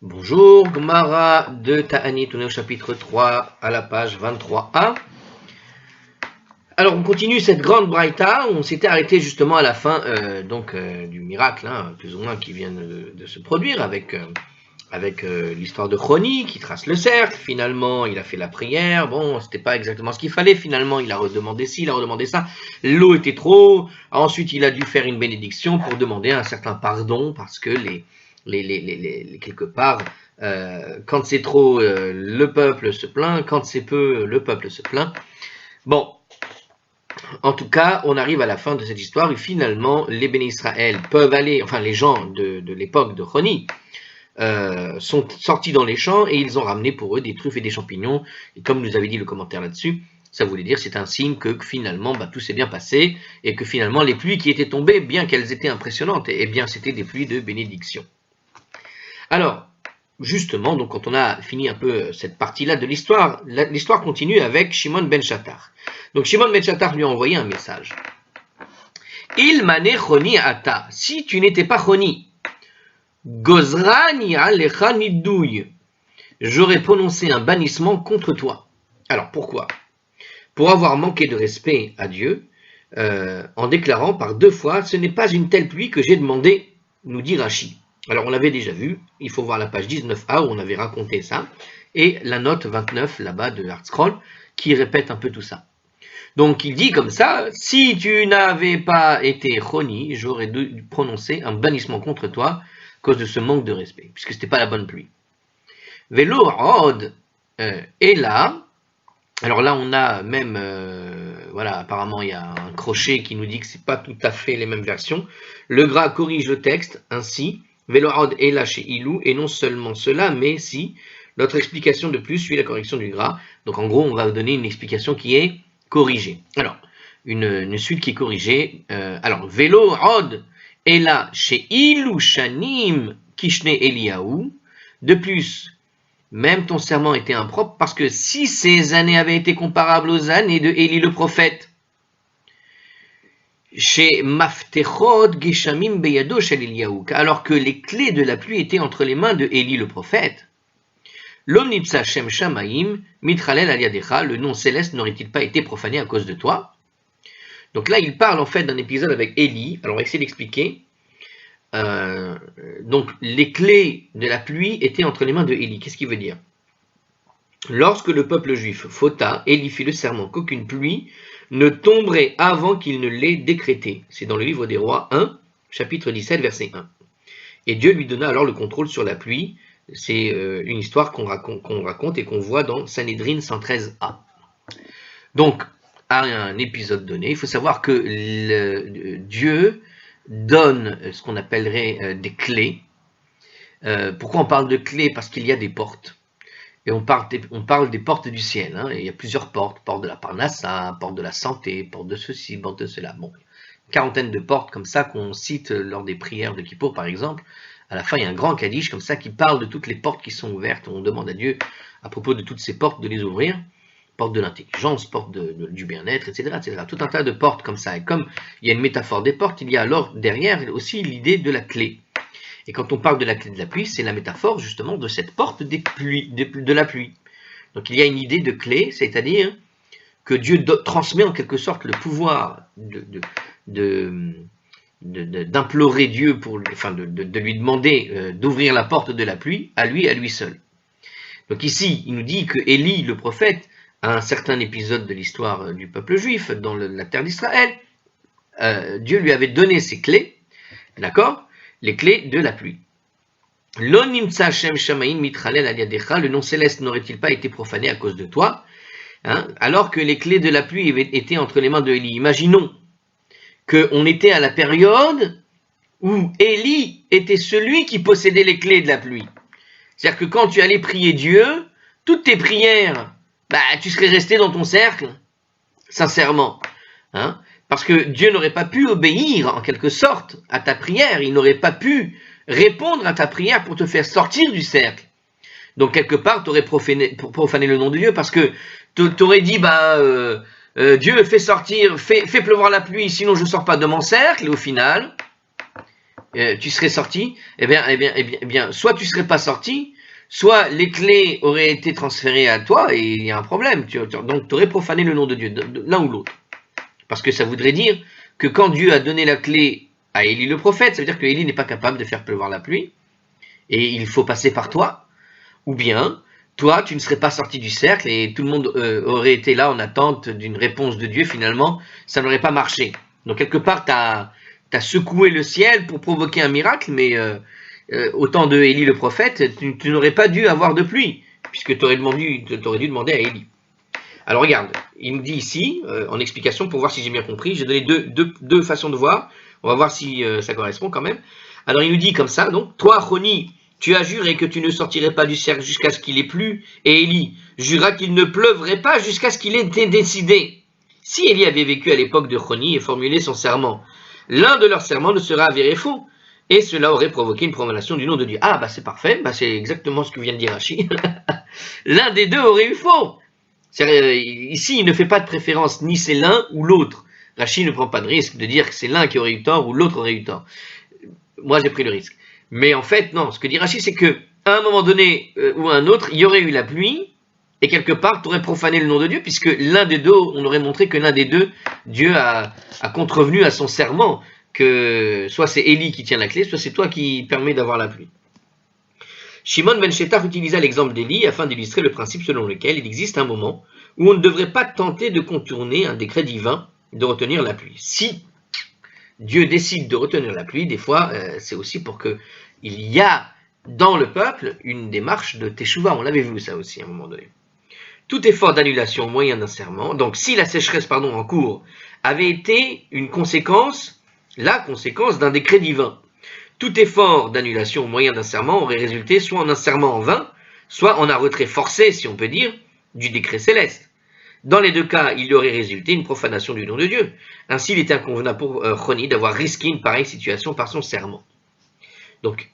Bonjour, Gmara de Ta'anit, on est au chapitre 3, à la page 23a. Alors, on continue cette grande braïta, on s'était arrêté justement à la fin du miracle, plus ou moins, qui vient de se produire avec l'histoire de Choni, qui trace le cercle. Finalement, il a fait la prière, bon, c'était pas exactement ce qu'il fallait, finalement, il a redemandé ci, il a redemandé ça, l'eau était trop, ensuite il a dû faire une bénédiction pour demander un certain pardon, parce que quelque part, quand c'est trop, le peuple se plaint, quand c'est peu, le peuple se plaint. Bon, en tout cas, on arrive à la fin de cette histoire où finalement, les bénis Israël peuvent aller, enfin les gens de l'époque de Choni, sont sortis dans les champs et ils ont ramené pour eux des truffes et des champignons. Et comme nous avait dit le commentaire là-dessus, ça voulait dire c'est un signe que finalement tout s'est bien passé et que finalement les pluies qui étaient tombées, bien qu'elles étaient impressionnantes, eh bien c'était des pluies de bénédiction. Alors, justement, donc quand on a fini un peu cette partie-là de l'histoire, l'histoire continue avec Shimon ben Shattar. Donc Shimon ben Shattar lui a envoyé un message. Il mané Choni ata. Si tu n'étais pas Choni, Gozrani alecha nidouille. J'aurais prononcé un bannissement contre toi. Alors pourquoi? Pour avoir manqué de respect à Dieu, en déclarant par 2 fois, ce n'est pas une telle pluie que j'ai demandé, nous dit Rashi. Alors on l'avait déjà vu, il faut voir la page 19a où on avait raconté ça, et la note 29 là-bas de Hartscroll qui répète un peu tout ça. Donc il dit comme ça, si tu n'avais pas été Choni, j'aurais dû prononcer un bannissement contre toi à cause de ce manque de respect, puisque ce n'était pas la bonne pluie. Vélo Rod est là. Alors là on a même, voilà, apparemment il y a un crochet qui nous dit que c'est pas tout à fait les mêmes versions. Le Gras corrige le texte ainsi. Velorod est là chez Ilou, et non seulement cela, mais si notre explication de plus suit la correction du Gras. Donc en gros, on va donner une explication qui est corrigée. Alors, une suite qui est corrigée. Alors, Velorod est là chez Ilou Shanim Kishne Eliaou. De plus, même ton serment était impropre, parce que si ces années avaient été comparables aux années de Élie le prophète, chez Maftechot Geshamim Beyado Shel Eliyahu, alors que les clés de la pluie étaient entre les mains de Élie le prophète. L'Omnipsa Shem Shamaim Mitralel Aliadecha, le nom céleste n'aurait-il pas été profané à cause de toi? Donc là, il parle en fait d'un épisode avec Élie. Alors on va essayer d'expliquer. Donc les clés de la pluie étaient entre les mains de Élie. Qu'est-ce qu'il veut dire? Lorsque le peuple juif fauta, Élie fit le serment qu'aucune pluie ne tomberait avant qu'il ne l'ait décrété. C'est dans le livre des Rois 1, chapitre 17, verset 1. Et Dieu lui donna alors le contrôle sur la pluie. C'est une histoire qu'on raconte et qu'on voit dans Sanhédrin 113a. Donc, à un épisode donné, il faut savoir que Dieu donne ce qu'on appellerait des clés. Pourquoi on parle de clés? Parce qu'il y a des portes. Et on parle des portes du ciel. Il y a plusieurs portes. Porte de la Parnassa, porte de la santé, porte de ceci, porte de cela. Bon, une quarantaine de portes comme ça qu'on cite lors des prières de Kippour, par exemple. À la fin, il y a un grand Kaddish comme ça qui parle de toutes les portes qui sont ouvertes. On demande à Dieu, à propos de toutes ces portes, de les ouvrir. Porte de l'intelligence, porte du bien-être, etc., etc. Tout un tas de portes comme ça. Et comme il y a une métaphore des portes, il y a alors derrière aussi l'idée de la clé. Et quand on parle de la clé de la pluie, c'est la métaphore justement de cette porte de la pluie. Donc il y a une idée de clé, c'est-à-dire que Dieu transmet en quelque sorte le pouvoir d'implorer Dieu, de lui demander d'ouvrir la porte de la pluie à lui seul. Donc ici, il nous dit que Élie, le prophète, à un certain épisode de l'histoire du peuple juif dans la terre d'Israël, Dieu lui avait donné ses clés, d'accord ? Les clés de la pluie. L'onimtsa Shem Shamaim Mitralel Aliadecha, le nom céleste n'aurait-il pas été profané à cause de toi, alors que les clés de la pluie étaient entre les mains de Élie. Imaginons qu'on était à la période où Élie était celui qui possédait les clés de la pluie. C'est-à-dire que quand tu allais prier Dieu, toutes tes prières, tu serais resté dans ton cercle, sincèrement. Parce que Dieu n'aurait pas pu obéir, en quelque sorte, à ta prière. Il n'aurait pas pu répondre à ta prière pour te faire sortir du cercle. Donc, quelque part, tu aurais profané le nom de Dieu, parce que tu aurais dit, Dieu fait pleuvoir la pluie, sinon je ne sors pas de mon cercle. Et au final, tu serais sorti, soit tu serais pas sorti, soit les clés auraient été transférées à toi et il y a un problème. Donc tu aurais profané le nom de Dieu, l'un ou l'autre. Parce que ça voudrait dire que quand Dieu a donné la clé à Élie le prophète, ça veut dire que Élie n'est pas capable de faire pleuvoir la pluie, et il faut passer par toi, ou bien toi, tu ne serais pas sorti du cercle et tout le monde aurait été là en attente d'une réponse de Dieu, finalement, ça n'aurait pas marché. Donc quelque part, tu as secoué le ciel pour provoquer un miracle, mais au temps de Élie le prophète, tu n'aurais pas dû avoir de pluie, puisque tu aurais dû demander à Élie. Alors regarde, il nous dit ici, en explication, pour voir si j'ai bien compris, j'ai donné deux façons de voir, on va voir si ça correspond quand même. Alors il nous dit comme ça, donc, toi, Choni, tu as juré que tu ne sortirais pas du cercle jusqu'à ce qu'il ait plu, et Élie jura qu'il ne pleuvrait pas jusqu'à ce qu'il ait été décidé. Si Élie avait vécu à l'époque de Choni et formulé son serment, l'un de leurs serments ne serait avéré faux, et cela aurait provoqué une profanation du nom de Dieu. Ah, bah c'est parfait, bah c'est exactement ce que vient de dire Rachid. L'un des deux aurait eu faux. Ici, il ne fait pas de préférence, ni c'est l'un ou l'autre. Rachid ne prend pas de risque de dire que c'est l'un qui aurait eu tort ou l'autre aurait eu tort. Moi, j'ai pris le risque. Mais en fait, non. Ce que dit Rachid, c'est que à un moment donné ou à un autre, il y aurait eu la pluie, et quelque part, tu aurais profané le nom de Dieu, puisque l'un des deux, on aurait montré que l'un des deux, Dieu a contrevenu à son serment, que soit c'est Élie qui tient la clé, soit c'est toi qui permet d'avoir la pluie. Shimon ben Shetach utilisa l'exemple d'Élie afin d'illustrer le principe selon lequel il existe un moment où on ne devrait pas tenter de contourner un décret divin de retenir la pluie. Si Dieu décide de retenir la pluie, des fois, c'est aussi pour qu'il y a dans le peuple une démarche de teshuva. On l'avait vu ça aussi à un moment donné. Tout effort d'annulation au moyen d'un serment, donc si la sécheresse en cours avait été une conséquence, la conséquence d'un décret divin, tout effort d'annulation au moyen d'un serment aurait résulté soit en un serment en vain, soit en un retrait forcé, si on peut dire, du décret céleste. Dans les deux cas, il aurait résulté une profanation du nom de Dieu. Ainsi, il était inconvenable pour Choni d'avoir risqué une pareille situation par son serment. Donc,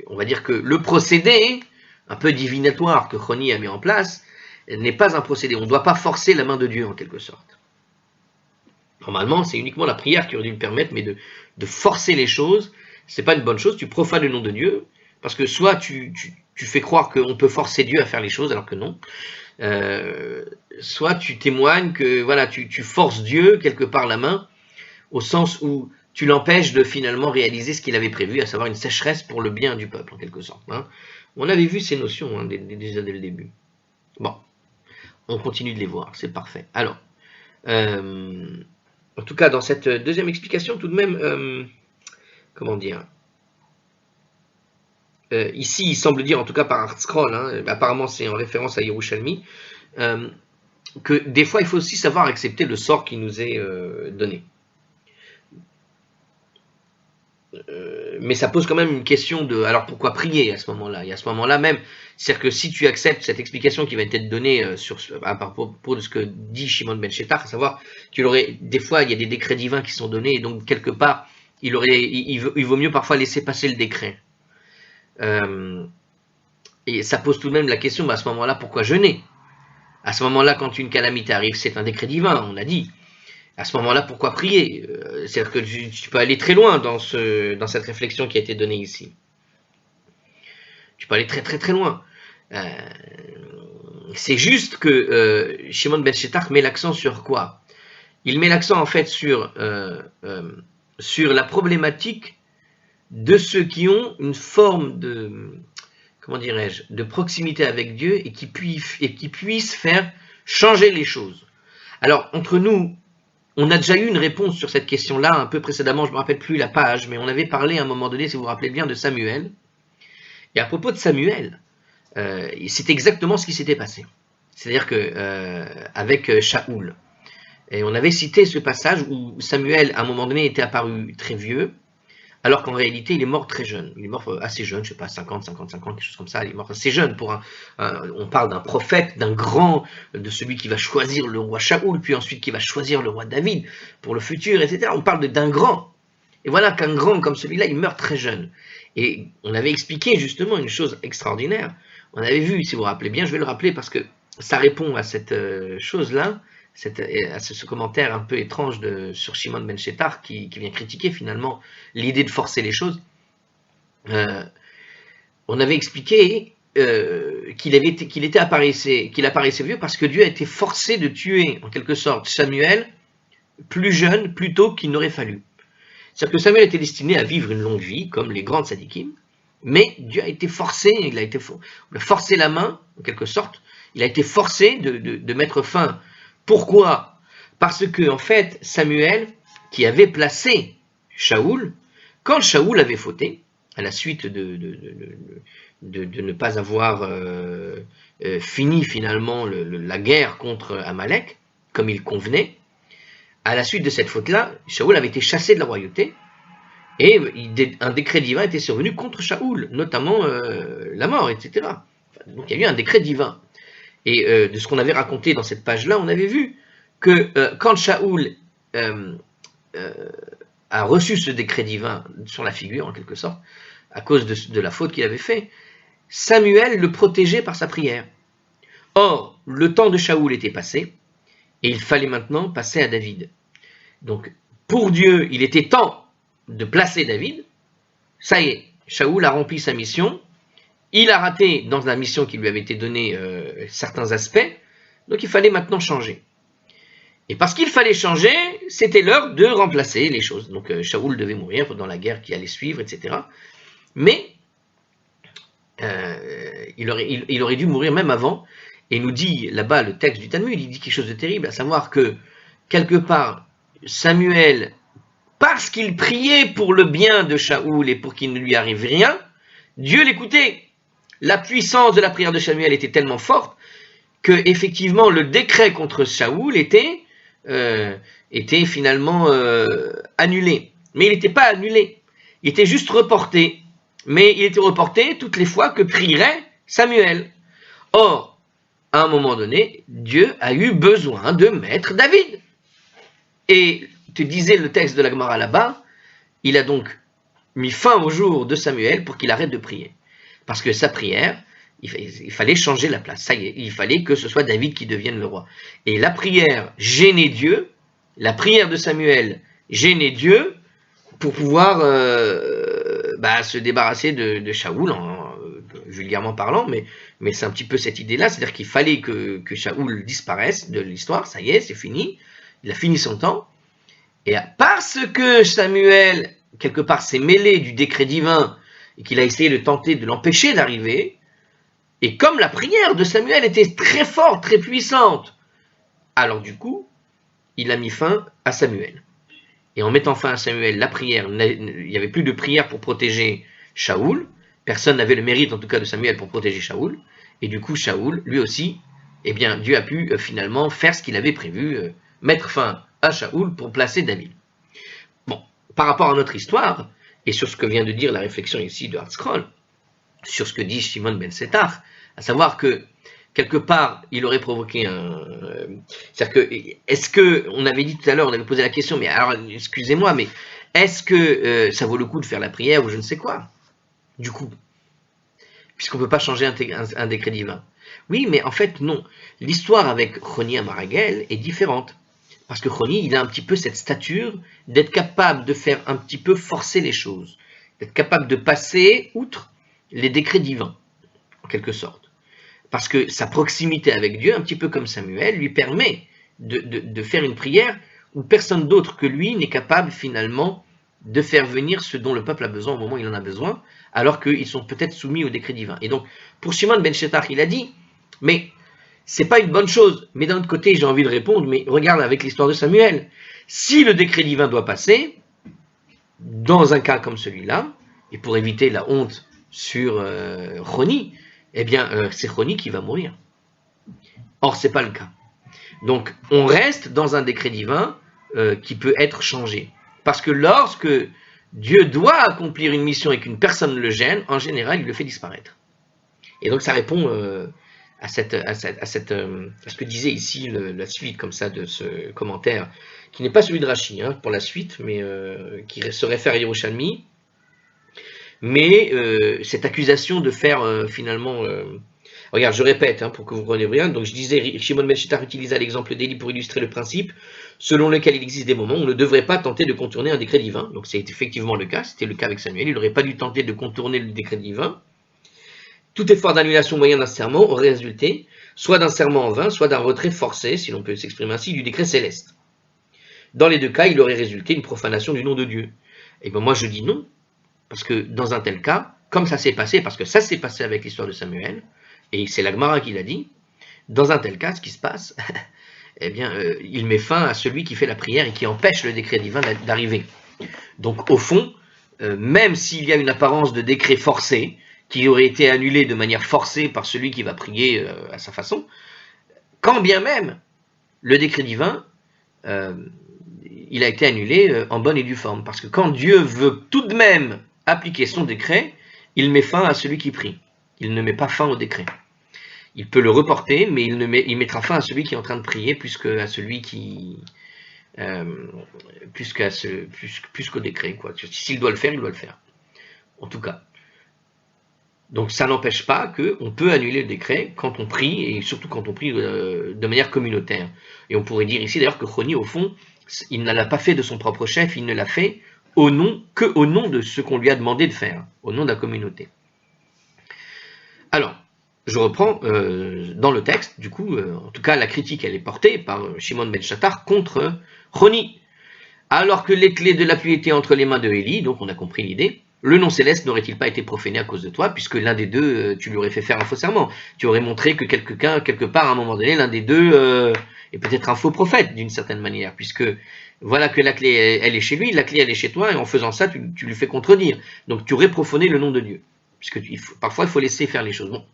on va dire que le procédé, un peu divinatoire que Choni a mis en place, n'est pas un procédé. On ne doit pas forcer la main de Dieu, en quelque sorte. Normalement, c'est uniquement la prière qui aurait dû le permettre, mais de forcer les choses, c'est pas une bonne chose. Tu profanes le nom de Dieu, parce que soit tu fais croire qu'on peut forcer Dieu à faire les choses, alors que non. Soit tu témoignes que voilà, tu forces Dieu quelque part la main, au sens où tu l'empêches de finalement réaliser ce qu'il avait prévu, à savoir une sécheresse pour le bien du peuple, en quelque sorte. Hein. On avait vu ces notions déjà dès le début. Bon, on continue de les voir, c'est parfait. Alors, en tout cas, dans cette deuxième explication, tout de même, comment dire, ici, il semble dire, en tout cas par ArtScroll, hein, apparemment c'est en référence à Yerushalmi, que des fois, il faut aussi savoir accepter le sort qui nous est donné. Mais ça pose quand même une question de, alors pourquoi prier à ce moment-là? Et à ce moment-là même, c'est-à-dire que si tu acceptes cette explication qui va être donnée à propos de ce que dit Shimon ben Shetach, à savoir qu'il aurait, des fois, il y a des décrets divins qui sont donnés, et donc quelque part, il vaut mieux parfois laisser passer le décret. Et ça pose tout de même la question, à ce moment-là, pourquoi jeûner? À ce moment-là, quand une calamité arrive, c'est un décret divin, on l'a dit. À ce moment-là, pourquoi prier? C'est-à-dire que tu peux aller très loin dans cette réflexion qui a été donnée ici. Tu peux aller très très très loin. C'est juste que Shimon ben Shetach met l'accent sur quoi? Il met l'accent en fait sur la problématique de ceux qui ont une forme de, comment dirais-je, de proximité avec Dieu et qui puissent faire changer les choses. Alors, entre nous, on a déjà eu une réponse sur cette question-là un peu précédemment, je ne me rappelle plus la page, mais on avait parlé à un moment donné, si vous vous rappelez bien, de Samuel. Et à propos de Samuel, c'est exactement ce qui s'était passé. C'est-à-dire que avec Shaoul, et on avait cité ce passage où Samuel, à un moment donné, était apparu très vieux, alors qu'en réalité, il est mort très jeune. Il est mort assez jeune, je ne sais pas, 50, 55 ans, quelque chose comme ça. Il est mort assez jeune. On parle d'un prophète, d'un grand, de celui qui va choisir le roi Shaoul, puis ensuite qui va choisir le roi David pour le futur, etc. On parle d'un grand. Et voilà qu'un grand comme celui-là, il meurt très jeune. Et on avait expliqué justement une chose extraordinaire. On avait vu, si vous vous rappelez bien, je vais le rappeler parce que ça répond à cette chose-là. ce commentaire un peu étrange sur Shimon ben Shetar qui vient critiquer finalement l'idée de forcer les choses. On avait expliqué qu'il apparaissait vieux parce que Dieu a été forcé de tuer en quelque sorte Samuel plus jeune, plus tôt qu'il n'aurait fallu. C'est-à-dire que Samuel était destiné à vivre une longue vie comme les grands tzadikim, mais Dieu a été forcé, on a forcé la main en quelque sorte, il a été forcé de mettre fin. Pourquoi? Parce que en fait Samuel, qui avait placé Shaoul, quand Shaoul avait fauté, à la suite de ne pas avoir fini finalement la guerre contre Amalek, comme il convenait, à la suite de cette faute-là, Shaoul avait été chassé de la royauté, et un décret divin était survenu contre Shaoul, notamment la mort, etc. Donc il y a eu un décret divin. Et de ce qu'on avait raconté dans cette page-là, on avait vu que quand Shaoul a reçu ce décret divin sur la figure, en quelque sorte, à cause de la faute qu'il avait fait, Samuel le protégeait par sa prière. Or, le temps de Shaoul était passé, et il fallait maintenant passer à David. Donc, pour Dieu, il était temps de placer David. Ça y est, Shaoul a rempli sa mission. Il a raté dans la mission qui lui avait été donnée certains aspects. Donc, il fallait maintenant changer. Et parce qu'il fallait changer, c'était l'heure de remplacer les choses. Donc, Shaoul devait mourir dans la guerre qui allait suivre, etc. Mais il aurait dû mourir même avant. Et nous dit là-bas le texte du Talmud, il dit quelque chose de terrible, à savoir que quelque part Samuel, parce qu'il priait pour le bien de Shaoul et pour qu'il ne lui arrive rien, Dieu l'écoutait. La puissance de la prière de Samuel était tellement forte que effectivement le décret contre Shaoul était finalement annulé. Mais il n'était pas annulé, il était juste reporté. Mais il était reporté toutes les fois que prierait Samuel. Or, à un moment donné, Dieu a eu besoin de mettre David. Et te disait le texte de la Gemara là-bas, il a donc mis fin au jour de Samuel pour qu'il arrête de prier. Parce que sa prière, il fallait changer la place. Ça y est, il fallait que ce soit David qui devienne le roi. Et la prière gênait Dieu, la prière de Samuel gênait Dieu pour pouvoir se débarrasser de Shaoul, vulgairement parlant, mais c'est un petit peu cette idée-là, c'est-à-dire qu'il fallait que Shaoul disparaisse de l'histoire, ça y est, c'est fini, il a fini son temps, et parce que Samuel, quelque part, s'est mêlé du décret divin, et qu'il a essayé de tenter de l'empêcher d'arriver, et comme la prière de Samuel était très forte, très puissante, alors du coup, il a mis fin à Samuel. Et en mettant fin à Samuel, la prière, il n'y avait plus de prière pour protéger Shaoul. Personne n'avait le mérite, en tout cas, de Samuel pour protéger Shaoul. Et du coup, Shaoul, lui aussi, eh bien, Dieu a pu finalement faire ce qu'il avait prévu, mettre fin à Shaoul pour placer David. Bon, par rapport à notre histoire, et sur ce que vient de dire la réflexion ici de Hartskroll, sur ce que dit Shimon ben Shetar, à savoir que quelque part, il aurait provoqué c'est-à-dire que, est-ce que, on avait dit tout à l'heure, on avait posé la question, mais alors, excusez-moi, mais est-ce que ça vaut le coup de faire la prière ou je ne sais quoi, du coup, puisqu'on ne peut pas changer un décret divin? Oui, mais en fait, non. L'histoire avec Choni Amaragel est différente. Parce que Choni, il a un petit peu cette stature d'être capable de faire un petit peu forcer les choses, d'être capable de passer outre les décrets divins, en quelque sorte. Parce que sa proximité avec Dieu, un petit peu comme Samuel, lui permet de faire une prière où personne d'autre que lui n'est capable finalement de faire venir ce dont le peuple a besoin au moment où il en a besoin, alors qu'ils sont peut-être soumis au décret divin. Et donc, pour Shimon ben Shetar, il a dit, mais c'est pas une bonne chose. Mais d'un autre côté, j'ai envie de répondre, mais regarde avec l'histoire de Samuel. Si le décret divin doit passer, dans un cas comme celui-là, et pour éviter la honte sur Choni, eh bien, c'est Choni qui va mourir. Or, ce n'est pas le cas. Donc, on reste dans un décret divin qui peut être changé. Parce que lorsque Dieu doit accomplir une mission et qu'une personne le gêne, en général, il le fait disparaître. Et donc, ça répond à ce que disait ici la suite comme ça de ce commentaire, qui n'est pas celui de Rashi, pour la suite, mais qui se réfère à Yerushalmi. Mais cette accusation de faire finalement Regarde, je répète, hein, pour que vous preniez bien. Donc je disais, Shimon ben Shettar utilisa l'exemple d'Élie pour illustrer le principe selon lequel il existe des moments où on ne devrait pas tenter de contourner un décret divin. Donc c'est effectivement le cas, c'était le cas avec Samuel. Il n'aurait pas dû tenter de contourner le décret divin. Tout effort d'annulation moyen d'un serment aurait résulté soit d'un serment en vain, soit d'un retrait forcé, si l'on peut s'exprimer ainsi, du décret céleste. Dans les deux cas, il aurait résulté une profanation du nom de Dieu. Et bien moi je dis non, parce que dans un tel cas, comme ça s'est passé, parce que ça s'est passé avec l'histoire de Samuel, et c'est la Gemara qui l'a dit, dans un tel cas, ce qui se passe, eh bien, il met fin à celui qui fait la prière et qui empêche le décret divin d'arriver. Donc au fond, même s'il y a une apparence de décret forcé, qui aurait été annulé de manière forcée par celui qui va prier à sa façon, quand bien même le décret divin, il a été annulé en bonne et due forme. Parce que quand Dieu veut tout de même appliquer son décret, il met fin à celui qui prie. Il ne met pas fin au décret. Il peut le reporter, mais il mettra fin à celui qui est en train de prier plus qu'à celui qui... plus qu'au décret, quoi. S'il doit le faire, il doit le faire. En tout cas. Donc ça n'empêche pas qu'on peut annuler le décret quand on prie, et surtout quand on prie de manière communautaire. Et on pourrait dire ici d'ailleurs que Choni, au fond, il ne l'a pas fait de son propre chef, il ne l'a fait au nom de ce qu'on lui a demandé de faire, au nom de la communauté. Alors, je reprends dans le texte, du coup, en tout cas la critique elle est portée par Shimon ben Shettar contre Choni. Alors que les clés de la pluie étaient entre les mains de Élie, donc on a compris l'idée, le nom céleste n'aurait-il pas été profané à cause de toi, puisque l'un des deux, tu lui aurais fait faire un faux serment. Tu aurais montré que quelque part, à un moment donné, l'un des deux est peut-être un faux prophète, d'une certaine manière, puisque voilà que la clé, elle est chez lui, la clé, elle est chez toi, et en faisant ça, tu lui fais contredire. Donc tu aurais profané le nom de Dieu. Puisque parfois, il faut laisser faire les choses. Bon.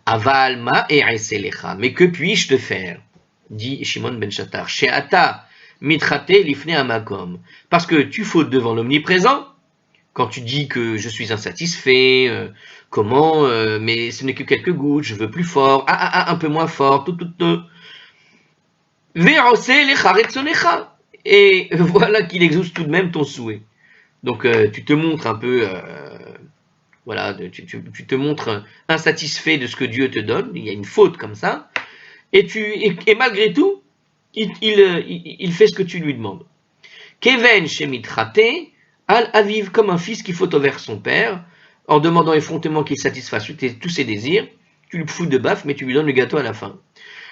Aval ma e'eselecha. Mais que puis-je te faire? Dit Shimon ben Shettar. She'ata mitrate lifne amakom. Parce que tu fautes devant l'omniprésent, quand tu dis que je suis insatisfait, mais ce n'est que quelques gouttes, je veux plus fort, un peu moins fort, et voilà qu'il exauce tout de même ton souhait. Donc tu te montres un peu, voilà, tu te montres insatisfait de ce que Dieu te donne, il y a une faute comme ça, et malgré tout, il fait ce que tu lui demandes. Keven shemitrate al aviv, comme un fils qui faute envers son père, en demandant effrontément qu'il satisfasse tous ses désirs, tu lui fous de baffe, mais tu lui donnes le gâteau à la fin.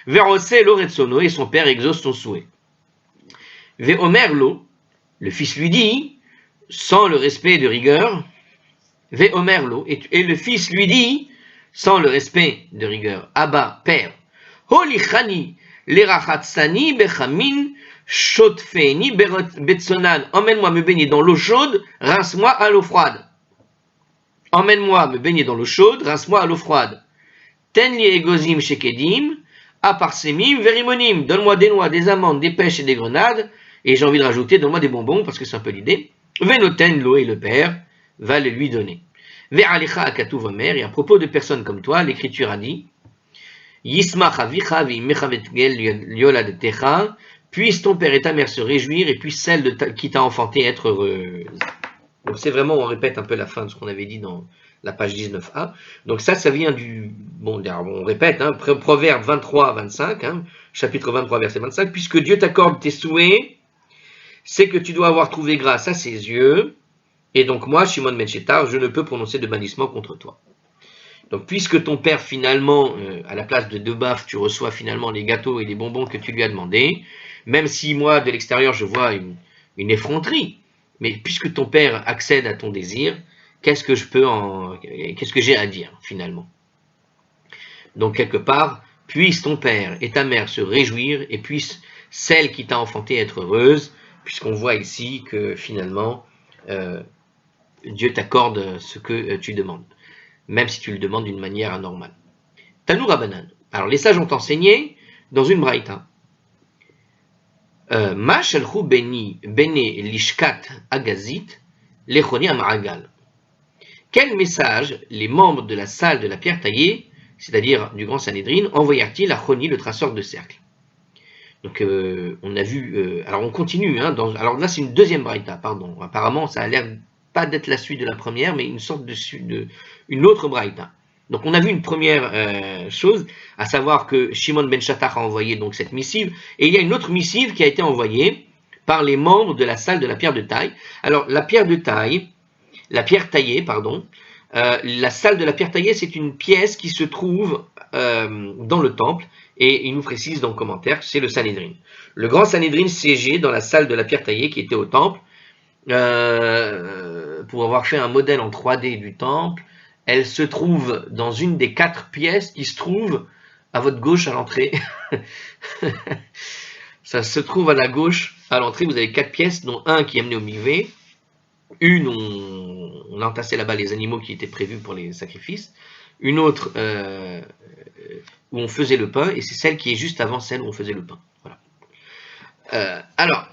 Verose l'oretsono, et son père exauce son souhait. Ve'omerlo, le fils lui dit, sans le respect de rigueur, Ve'omerlo, et le fils lui dit, sans le respect de rigueur, Abba, père, Holichani, l'erachatsani bechamin, Shotfeni betsonan, emmène-moi me baigner dans l'eau chaude, rince-moi à l'eau froide. Emmène-moi me baigner dans l'eau chaude, rince-moi à l'eau froide. Tenli egozim shekedim, aparsemim verimonim, donne-moi des noix, des amandes, des pêches et des grenades, et j'ai envie de rajouter, donne-moi des bonbons, parce que c'est un peu l'idée. Venoten lo, et le père va le lui donner. Ve'alecha akatuv omer, et à propos de personnes comme toi, l'Écriture a dit, Yismach avicha v'imecha vetugel yoladetecha, puisse ton père et ta mère se réjouir, et puisse celle qui t'a enfanté être heureuse. Donc c'est vraiment, on répète un peu la fin de ce qu'on avait dit dans la page 19a. Donc ça vient on répète, hein, Proverbe 23-25, hein, chapitre 23, verset 25, puisque Dieu t'accorde tes souhaits, c'est que tu dois avoir trouvé grâce à ses yeux, et donc moi, Shimon ben Shettar, je ne peux prononcer de bannissement contre toi. Donc puisque ton père finalement, à la place de 2 baffes, tu reçois finalement les gâteaux et les bonbons que tu lui as demandé, même si moi, de l'extérieur, je vois une effronterie, mais puisque ton père accède à ton désir, qu'est-ce que j'ai à dire, finalement? Donc, quelque part, puisse ton père et ta mère se réjouir, et puisse celle qui t'a enfanté être heureuse, puisqu'on voit ici que, finalement, Dieu t'accorde ce que tu demandes, même si tu le demandes d'une manière anormale. Tanu Rabbanan. Alors, les sages ont enseigné dans une braïta. Ma shalchu bene lishkat agazit lechoni amaragal. Quel message les membres de la salle de la pierre taillée, c'est-à-dire du grand Sanhédrin, envoyèrent-ils à Choni, le traceur de cercle? Donc on a vu, alors on continue, hein, alors là c'est une deuxième braïta, pardon, apparemment ça a l'air pas d'être la suite de la première, mais une sorte une autre braïta. Donc on a vu une première chose, à savoir que Shimon ben Shattach a envoyé donc cette missive, et il y a une autre missive qui a été envoyée par les membres de la salle de la pierre de taille. Alors la pierre taillée, pardon, la salle de la pierre taillée, c'est une pièce qui se trouve dans le temple, et il nous précise dans le commentaire que c'est le Sanhédrin. Le grand Sanhédrin siégeait dans la salle de la pierre taillée qui était au temple, pour avoir fait un modèle en 3D du temple. Elle se trouve dans une des 4 pièces qui se trouvent à votre gauche à l'entrée. Ça se trouve à la gauche à l'entrée. Vous avez 4 pièces, dont un qui est amené au mikvé. Une, on a entassé là-bas les animaux qui étaient prévus pour les sacrifices. Une autre où on faisait le pain, et c'est celle qui est juste avant celle où on faisait le pain. Voilà. Alors,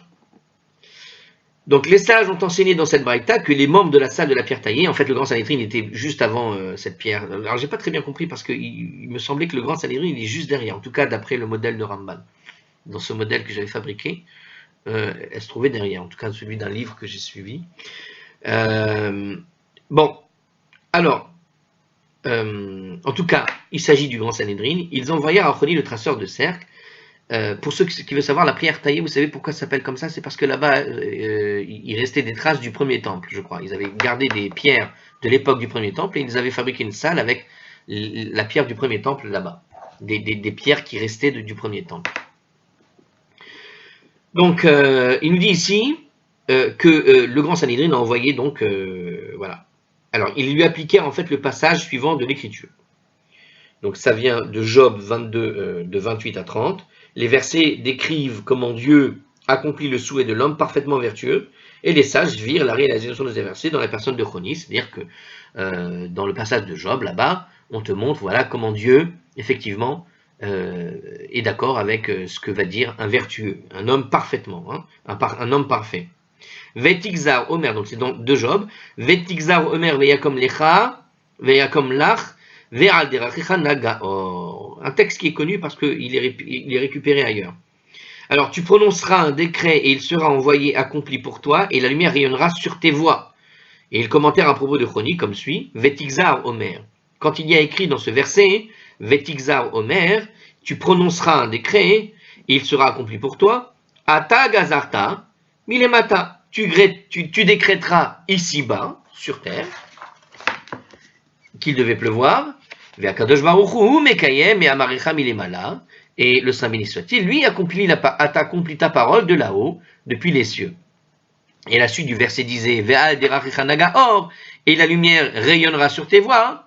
donc les sages ont enseigné dans cette braïta que les membres de la salle de la pierre taillée, en fait le grand Sanhédrin était juste avant cette pierre. Alors j'ai pas très bien compris parce qu'il me semblait que le grand Sanhédrin il est juste derrière, en tout cas d'après le modèle de Ramban. Dans ce modèle que j'avais fabriqué, elle se trouvait derrière, en tout cas celui d'un livre que j'ai suivi. Bon, alors, en tout cas, il s'agit du grand Sanhédrin. Ils envoyèrent à Ochoni le traceur de cercle. Pour ceux qui veulent savoir, la pierre taillée, vous savez pourquoi ça s'appelle comme ça? C'est parce que là-bas, il restait des traces du premier temple, je crois. Ils avaient gardé des pierres de l'époque du premier temple et ils avaient fabriqué une salle avec la pierre du premier temple là-bas. Des pierres qui restaient du premier temple. Donc, il nous dit ici que le grand Sanhédrin a envoyé donc, voilà. Alors, il lui appliquait en fait le passage suivant de l'écriture. Donc, ça vient de Job 22, de 28 à 30. Les versets décrivent comment Dieu accomplit le souhait de l'homme parfaitement vertueux, et les sages virent la réalisation de ces versets dans la personne de Chronis, c'est-à-dire que dans le passage de Job, là-bas, on te montre voilà, comment Dieu, effectivement, est d'accord avec ce que va dire un vertueux, un homme parfaitement, hein, un homme parfait. Vetikzar Omer, donc c'est dans de Job, Vetikzar Omer veyakom lecha, veyakom lach, ve'al derachicha nagaor. Un texte qui est connu parce qu'il est récupéré ailleurs. Alors tu prononceras un décret et il sera envoyé accompli pour toi et la lumière rayonnera sur tes voies. Et le commentaire à propos de Chronique comme suit, Vetikzar Omer. Quand il y a écrit dans ce verset, Vetikzar Omer, tu prononceras un décret et il sera accompli pour toi. Ata gazarta, milemata. Tu décréteras ici-bas, sur terre, qu'il devait pleuvoir. Et le Saint béni soit-il, lui accomplit ta parole de là-haut, depuis les cieux. Et la suite du verset disait, et la lumière rayonnera sur tes voies.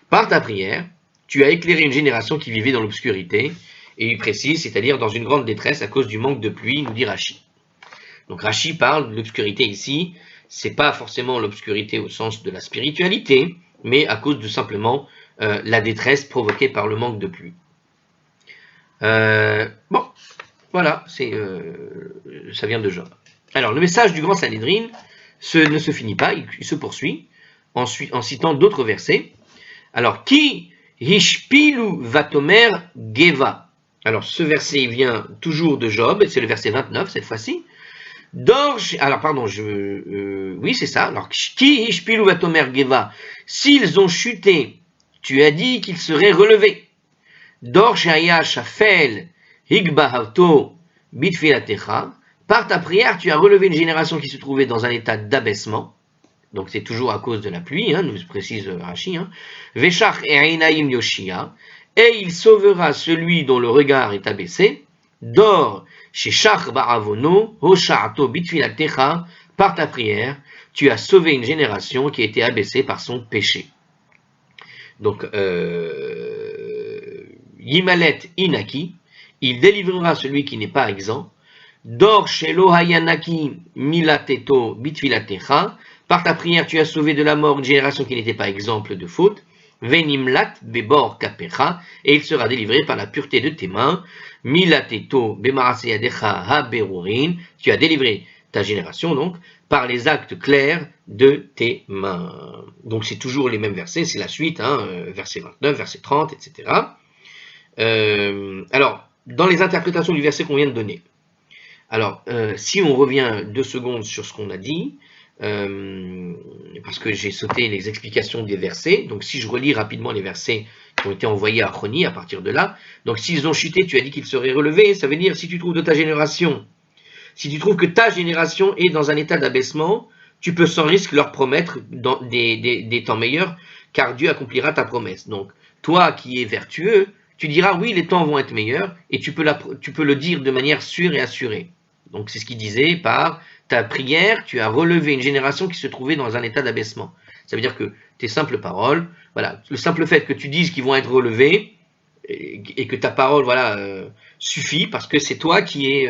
Par ta prière, tu as éclairé une génération qui vivait dans l'obscurité. Et il précise, c'est-à-dire dans une grande détresse à cause du manque de pluie, nous dit Rashi. Donc Rashi parle de l'obscurité ici, c'est pas forcément l'obscurité au sens de la spiritualité, mais à cause de simplement la détresse provoquée par le manque de pluie. Bon, voilà, ça vient de Job. Alors le message du grand Sanhédrin ne se finit pas, il se poursuit en citant d'autres versets. Alors, qui hishpilu vatomer geva. Alors, ce verset il vient toujours de Job, c'est le verset 29 cette fois-ci. Alors, pardon, oui, c'est ça. Alors, qui hishpilu vatomer geva. S'ils ont chuté, tu as dit qu'ils seraient relevés. Dor shaya shafel higbahavto bitfilatecha. Par ta prière, tu as relevé une génération qui se trouvait dans un état d'abaissement. Donc c'est toujours à cause de la pluie, hein, nous précise Rashi. Veshach einaim yoshia, et il sauvera celui dont le regard est abaissé. Dor sheshach ba'avono hosha'ato bitfilatecha, par ta prière, tu as sauvé une génération qui a été abaissée par son péché. Donc Yimalet inaki, il délivrera celui qui n'est pas exempt. Dor shelo hayanaki milateto bitfilatecha. Par ta prière, tu as sauvé de la mort une génération qui n'était pas exemple de faute. Venimlat bebor kapecha, et il sera délivré par la pureté de tes mains. Milateto bemaraseyadecha haberurin, tu as délivré ta génération donc par les actes clairs de tes mains. Donc c'est toujours les mêmes versets, c'est la suite, verset 29, verset 30, etc. Alors, dans les interprétations du verset qu'on vient de donner, alors si on revient 2 secondes sur ce qu'on a dit, parce que j'ai sauté les explications des versets. Donc si je relis rapidement les versets qui ont été envoyés à Choni à partir de là, donc s'ils ont chuté, tu as dit qu'ils seraient relevés, ça veut dire si tu trouves de ta génération, si tu trouves que ta génération est dans un état d'abaissement, tu peux sans risque leur promettre des temps meilleurs, car Dieu accomplira ta promesse. Donc toi qui es vertueux, tu diras oui, les temps vont être meilleurs, et tu peux le dire de manière sûre et assurée. Donc c'est ce qu'il disait par ta prière, tu as relevé une génération qui se trouvait dans un état d'abaissement. Ça veut dire que tes simples paroles, voilà, le simple fait que tu dises qu'ils vont être relevés et que ta parole, voilà, suffit parce que c'est toi qui es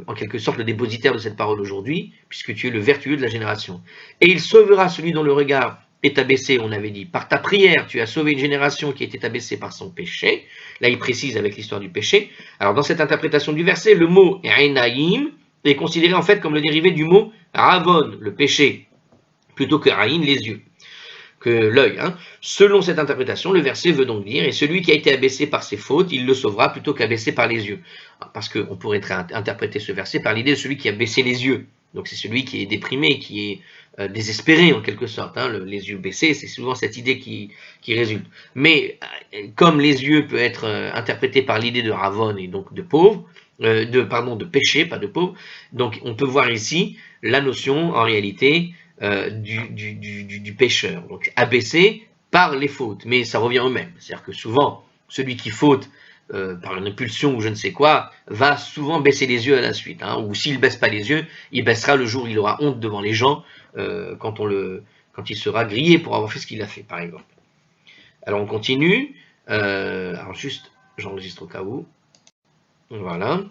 en quelque sorte le dépositaire de cette parole aujourd'hui, puisque tu es le vertueux de la génération. Et il sauvera celui dont le regard est abaissé, on avait dit, par ta prière, tu as sauvé une génération qui était abaissée par son péché. Là, il précise avec l'histoire du péché. Alors, dans cette interprétation du verset, le mot Einaïm est considéré en fait comme le dérivé du mot Ravon, le péché, plutôt que Aïn, les yeux, que l'œil. Selon cette interprétation, le verset veut donc dire, et celui qui a été abaissé par ses fautes, il le sauvera plutôt qu'abaissé par les yeux. Parce qu'on pourrait interpréter ce verset par l'idée de celui qui a baissé les yeux. Donc c'est celui qui est déprimé, qui est désespéré en quelque sorte. Les yeux baissés, c'est souvent cette idée qui résulte. Mais comme les yeux peut être interprété par l'idée de Ravon et donc de pauvre, de péché, pas de pauvre, donc on peut voir ici la notion en réalité du pécheur, donc abaissé par les fautes, mais ça revient au même. C'est-à-dire que souvent, celui qui faute par une impulsion ou je ne sais quoi, va souvent baisser les yeux à la suite. Ou s'il ne baisse pas les yeux, il baissera le jour où il aura honte devant les gens, quand il sera grillé pour avoir fait ce qu'il a fait, par exemple. Alors on continue. Alors juste, j'enregistre au cas où. Voilà.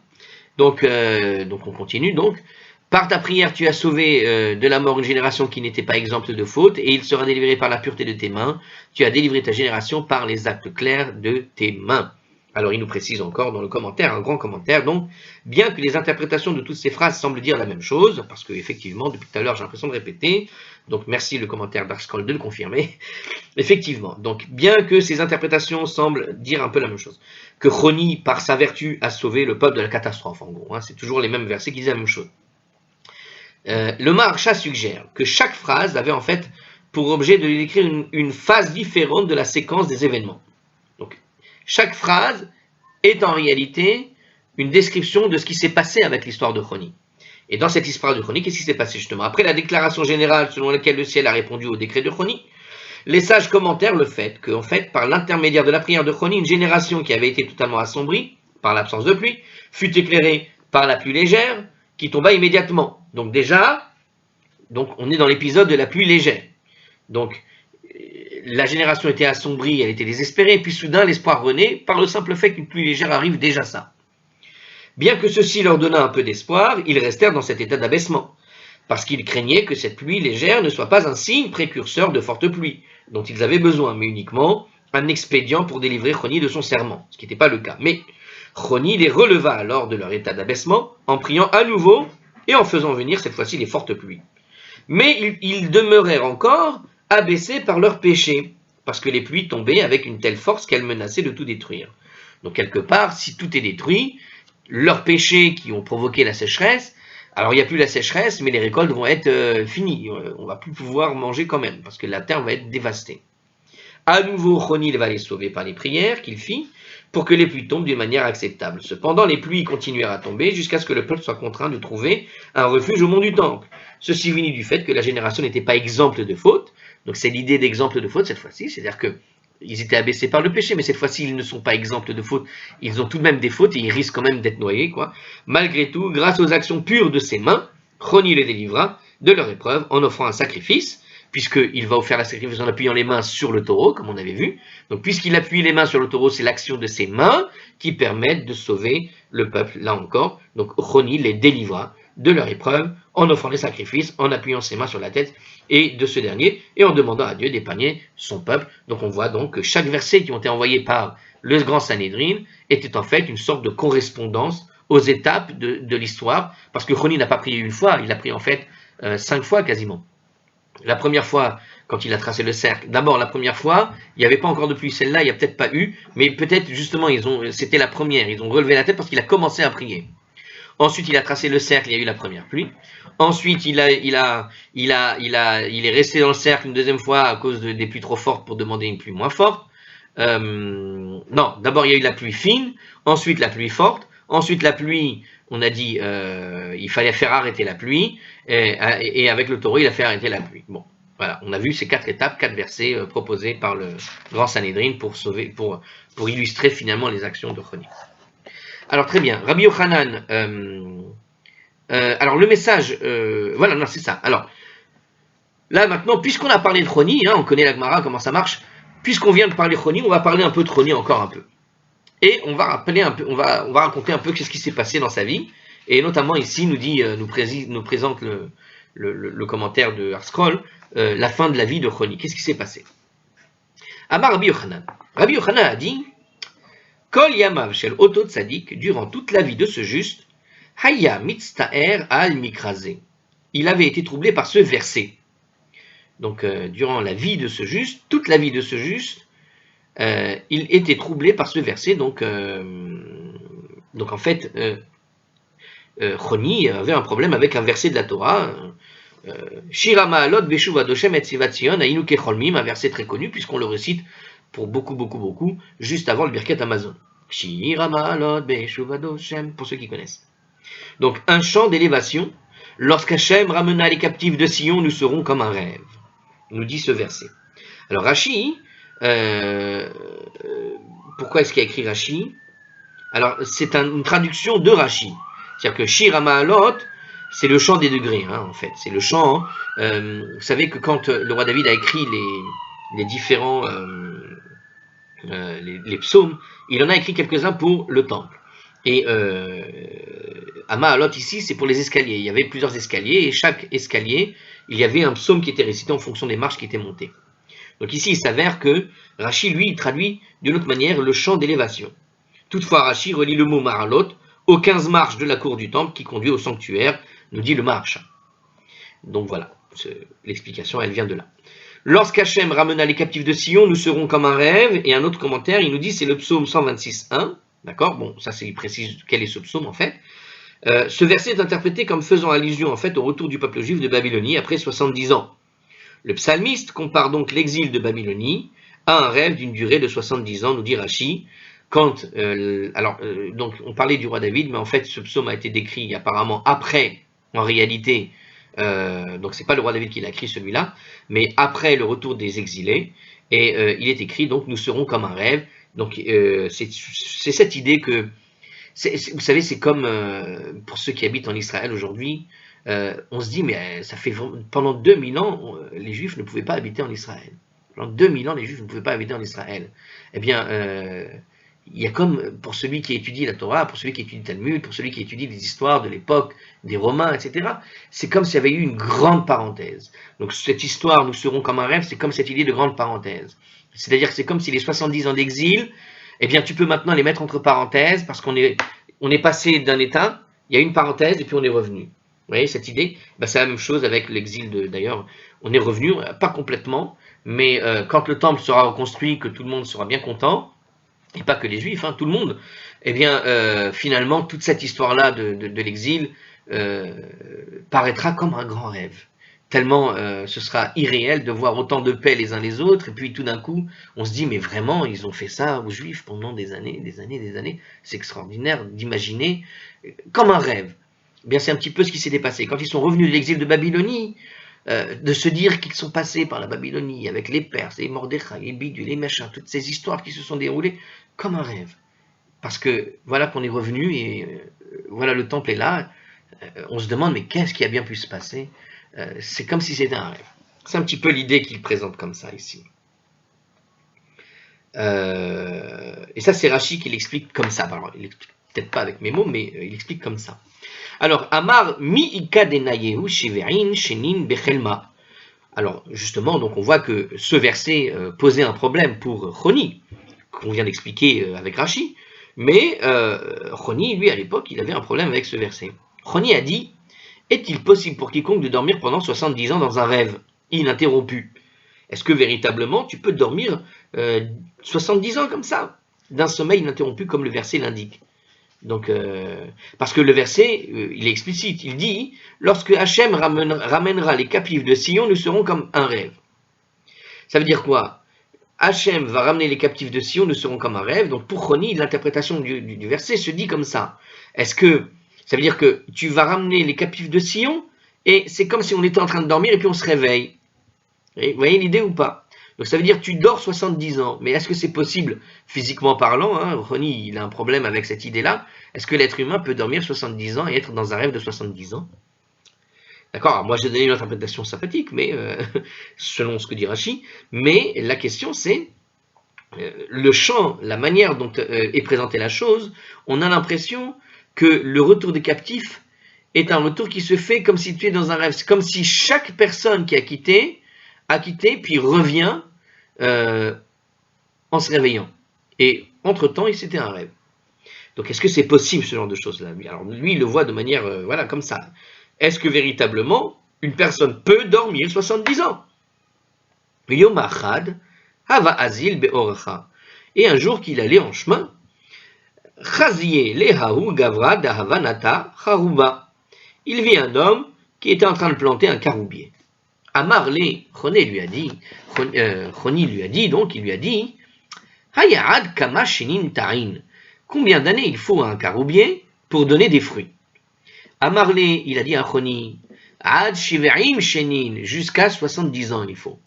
Donc on continue. Donc, par ta prière, tu as sauvé de la mort une génération qui n'était pas exempte de faute, et il sera délivré par la pureté de tes mains. Tu as délivré ta génération par les actes clairs de tes mains. Alors il nous précise encore dans le commentaire, un grand commentaire, donc, bien que les interprétations de toutes ces phrases semblent dire la même chose, parce que effectivement, depuis tout à l'heure, j'ai l'impression de répéter, donc merci le commentaire d'Arskol de le confirmer, effectivement, donc bien que ces interprétations semblent dire un peu la même chose, que Choni, par sa vertu, a sauvé le peuple de la catastrophe, en gros, c'est toujours les mêmes versets qui disent la même chose. Le Maharsha suggère que chaque phrase avait en fait pour objet de décrire une phase différente de la séquence des événements. Donc, chaque phrase est en réalité une description de ce qui s'est passé avec l'histoire de Choni. Et dans cette histoire de Choni, qu'est-ce qui s'est passé justement? Après la déclaration générale selon laquelle le ciel a répondu au décret de Choni, les sages commentèrent le fait que, en fait, par l'intermédiaire de la prière de Choni, une génération qui avait été totalement assombrie par l'absence de pluie fut éclairée par la pluie légère qui tomba immédiatement. Donc déjà, on est dans l'épisode de la pluie légère. Donc la génération était assombrie, elle était désespérée, et puis soudain l'espoir renaît par le simple fait qu'une pluie légère arrive, déjà ça. Bien que ceci leur donna un peu d'espoir, ils restèrent dans cet état d'abaissement, parce qu'ils craignaient que cette pluie légère ne soit pas un signe précurseur de forte pluie, dont ils avaient besoin, mais uniquement un expédient pour délivrer Choni de son serment, ce qui n'était pas le cas. Mais Choni les releva alors de leur état d'abaissement en priant à nouveau et en faisant venir cette fois-ci les fortes pluies. Mais ils demeurèrent encore abaissés par leur péché, parce que les pluies tombaient avec une telle force qu'elles menaçaient de tout détruire. Donc quelque part, si tout est détruit, leurs péchés qui ont provoqué la sécheresse, alors il n'y a plus la sécheresse, mais les récoltes vont être finies. On ne va plus pouvoir manger quand même, parce que la terre va être dévastée. À nouveau, Choni va les sauver par les prières qu'il fit, pour que les pluies tombent d'une manière acceptable. Cependant, les pluies continuèrent à tomber jusqu'à ce que le peuple soit contraint de trouver un refuge au mont du Temple. Ceci venait du fait que la génération n'était pas exempte de faute. Donc c'est l'idée d'exemple de faute cette fois-ci, c'est-à-dire qu'ils étaient abaissés par le péché, mais cette fois-ci ils ne sont pas exempts de faute, ils ont tout de même des fautes et ils risquent quand même d'être noyés, quoi. Malgré tout, grâce aux actions pures de ses mains, Choni les délivra de leur épreuve en offrant un sacrifice, puisqu'il va offrir la sacrifice en appuyant les mains sur le taureau, comme on avait vu. Donc, puisqu'il appuie les mains sur le taureau, c'est l'action de ses mains qui permettent de sauver le peuple, là encore. Donc, Choni les délivra de leur épreuve en offrant les sacrifices, en appuyant ses mains sur la tête et de ce dernier, et en demandant à Dieu d'épargner son peuple. Donc, on voit donc que chaque verset qui ont été envoyés par le grand Sanhédrin était en fait une sorte de correspondance aux étapes de l'histoire, parce que Choni n'a pas prié une fois, il a prié en fait 5 fois quasiment. La première fois, quand il a tracé le cercle, d'abord la première fois, il n'y avait pas encore de pluie, celle-là, il n'y a peut-être pas eu, mais peut-être justement, c'était la première, ils ont relevé la tête parce qu'il a commencé à prier. Ensuite, il a tracé le cercle, il y a eu la première pluie. Ensuite, il est resté dans le cercle une deuxième fois à cause des pluies trop fortes pour demander une pluie moins forte. Non, d'abord il y a eu la pluie fine, ensuite la pluie forte, ensuite la pluie, on a dit il fallait faire arrêter la pluie, et avec le taureau, il a fait arrêter la pluie. Bon, voilà, on a vu ces 4 étapes, 4 versets proposés par le grand Sanhédrin pour illustrer finalement les actions de Choni. Alors très bien, Rabbi Yochanan, alors le message, voilà, non, c'est ça. Alors, là maintenant, puisqu'on a parlé de Choni, on connaît la Gemara, comment ça marche, puisqu'on vient de parler de Choni, on va parler un peu de Choni encore un peu. Et on va rappeler un peu, on va raconter un peu ce qui s'est passé dans sa vie. Et notamment ici, nous présente le commentaire de Harscroll, la fin de la vie de Choni. Qu'est-ce qui s'est passé? Amar Rabbi Yochanan. Rabbi Yochanan a dit, Kol Yamav Shel Oto Tzadik, durant toute la vie de ce juste, Haya Mitztaer Al Mikrazé. Il avait été troublé par ce verset. Donc, durant la vie de ce juste, toute la vie de ce juste, il était troublé par ce verset. Donc en fait, Choni avait un problème avec un verset de la Torah. Shira Ma'alot Beshuva Doshem et Sivat Sion Ainu Kecholmim, un verset très connu puisqu'on le récite pour beaucoup, juste avant le Birket Amazon. Shira Ma'alot Beshuva Doshem, pour ceux qui connaissent. Donc, un chant d'élévation. Lorsqu'Hachem ramena les captifs de Sion, nous serons comme un rêve. Nous dit ce verset. Alors Rashi, pourquoi est-ce qu'il a écrit Rashi? Alors c'est une traduction de Rashi. C'est-à-dire que Shir HaMa'alot, c'est le chant des degrés, en fait. C'est le chant. Vous savez que quand le roi David a écrit les différents les psaumes, il en a écrit quelques-uns pour le temple. Et HaMa'alot ici, c'est pour les escaliers. Il y avait plusieurs escaliers, et chaque escalier, il y avait un psaume qui était récité en fonction des marches qui étaient montées. Donc ici, il s'avère que Rashi, lui, il traduit d'une autre manière le chant d'élévation. Toutefois, Rashi relie le mot Ma'alot aux 15 marches de la cour du temple qui conduit au sanctuaire, nous dit le Maharsha. Donc voilà, l'explication, elle vient de là. Lorsqu'Hachem ramena les captifs de Sion, nous serons comme un rêve. Et un autre commentaire, il nous dit, c'est le psaume 126.1. D'accord? Bon, ça, il précise quel est ce psaume, en fait. Ce verset est interprété comme faisant allusion, en fait, au retour du peuple juif de Babylonie après 70 ans. Le psalmiste compare donc l'exil de Babylonie à un rêve d'une durée de 70 ans, nous dit Rashi. Donc on parlait du roi David, mais en fait ce psaume a été décrit apparemment après, en réalité, donc c'est pas le roi David qui l'a écrit celui-là, mais après le retour des exilés, et il est écrit donc nous serons comme un rêve. Donc c'est cette idée que, vous savez, c'est comme pour ceux qui habitent en Israël aujourd'hui. On se dit, mais ça fait pendant 2000 ans, les Juifs ne pouvaient pas habiter en Israël. Pendant 2000 ans, les Juifs ne pouvaient pas habiter en Israël. Eh bien, il y a comme pour celui qui étudie la Torah, pour celui qui étudie le Talmud, pour celui qui étudie les histoires de l'époque, des Romains, etc., c'est comme s'il y avait eu une grande parenthèse. Donc cette histoire, nous serons comme un rêve, c'est comme cette idée de grande parenthèse. C'est-à-dire que c'est comme si les 70 ans d'exil, eh bien, tu peux maintenant les mettre entre parenthèses, parce qu'on est passé d'un état, il y a une parenthèse, et puis on est revenu. Vous voyez cette idée? C'est la même chose avec l'exil d'ailleurs. On est revenu, pas complètement, mais quand le temple sera reconstruit, que tout le monde sera bien content, et pas que les Juifs, tout le monde, eh bien finalement toute cette histoire-là de l'exil paraîtra comme un grand rêve. Tellement ce sera irréel de voir autant de paix les uns les autres, et puis tout d'un coup, on se dit, mais vraiment, ils ont fait ça aux Juifs pendant des années. C'est extraordinaire d'imaginer comme un rêve. Eh bien, c'est un petit peu ce qui s'était passé. Quand ils sont revenus de l'exil de Babylonie, de se dire qu'ils sont passés par la Babylonie avec les Perses, les Mordechai, les bidules, les machins, toutes ces histoires qui se sont déroulées comme un rêve. Parce que voilà qu'on est revenu et voilà le temple est là. On se demande, mais qu'est-ce qui a bien pu se passer? C'est comme si c'était un rêve. C'est un petit peu l'idée qu'il présente comme ça ici. Et ça, c'est Rashi qui l'explique comme ça. Alors, il l'explique peut-être pas avec mes mots, mais il explique comme ça. Alors, Amar mi'ika denayehu shiverin shenin bechelma. Alors, justement, donc on voit que ce verset posait un problème pour Choni, qu'on vient d'expliquer avec Rashi, mais Choni, lui, à l'époque, il avait un problème avec ce verset. Choni a dit, est-il possible pour quiconque de dormir pendant 70 ans dans un rêve ininterrompu? Est-ce que véritablement tu peux dormir 70 ans comme ça, d'un sommeil ininterrompu comme le verset l'indique? Donc, parce que le verset, il est explicite. Il dit, lorsque Hachem ramènera les captifs de Sion, nous serons comme un rêve. Ça veut dire quoi? Hachem va ramener les captifs de Sion, nous serons comme un rêve. Donc pour Roni, l'interprétation du verset se dit comme ça. Est-ce que ça veut dire que tu vas ramener les captifs de Sion et c'est comme si on était en train de dormir et puis on se réveille? Vous voyez l'idée ou pas? Donc ça veut dire que tu dors 70 ans. Mais est-ce que c'est possible physiquement parlant, hein, Roni, il a un problème avec cette idée-là. Est-ce que l'être humain peut dormir 70 ans et être dans un rêve de 70 ans? D'accord, alors moi j'ai donné une interprétation sympathique, mais selon ce que dit Rashi, mais la question c'est le champ, la manière dont est présentée la chose, on a l'impression que le retour des captifs est un retour qui se fait comme si tu es dans un rêve. C'est comme si chaque personne qui a quitté, puis revient en se réveillant. Et entre-temps, c'était un rêve. Donc est-ce que c'est possible ce genre de choses-là? Alors lui, il le voit de manière, voilà, comme ça. Est-ce que véritablement, une personne peut dormir 70 ans? Yom Achad, Hava Azil Be'orecha. Et un jour qu'il allait en chemin, Chaziye Lehahu Gavra Dahavanata Charuba. Il vit un homme qui était en train de planter un caroubier. Amarle, Choni lui a dit, il lui a dit, Hayad Kama Shinin Ta'in. Combien d'années il faut à un caroubier pour donner des fruits? Amarle, il a dit à Choni, Ad Shiverim Shenin, jusqu'à 70 ans il faut.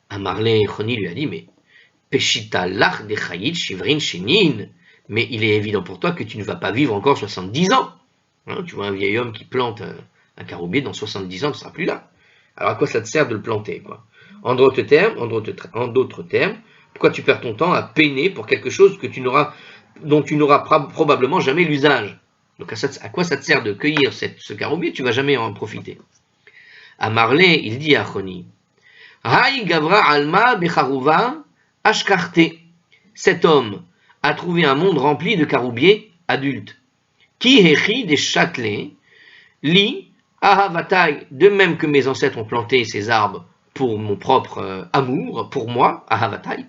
Amarle, Choni lui a dit, mais Peshita lach de Chayit Shivrin Shenin, mais il est évident pour toi que tu ne vas pas vivre encore 70 ans. Hein, tu vois un vieil homme qui plante un caroubier, dans 70 ans, tu ne seras plus là. Alors à quoi ça te sert de le planter, quoi? En d'autres termes, pourquoi tu perds ton temps à peiner pour quelque chose dont tu n'auras probablement jamais l'usage? Donc à quoi ça te sert de cueillir ce caroubier? Tu ne vas jamais en profiter. À Marley, il dit à Choni, Haï Gavra Alma Becharouva Ashkarte. Cet homme a trouvé un monde rempli de caroubiers adultes. Ki hechi des châtelets, li ahavatai, de même que mes ancêtres ont planté ces arbres pour mon propre amour, pour moi, ahavatai,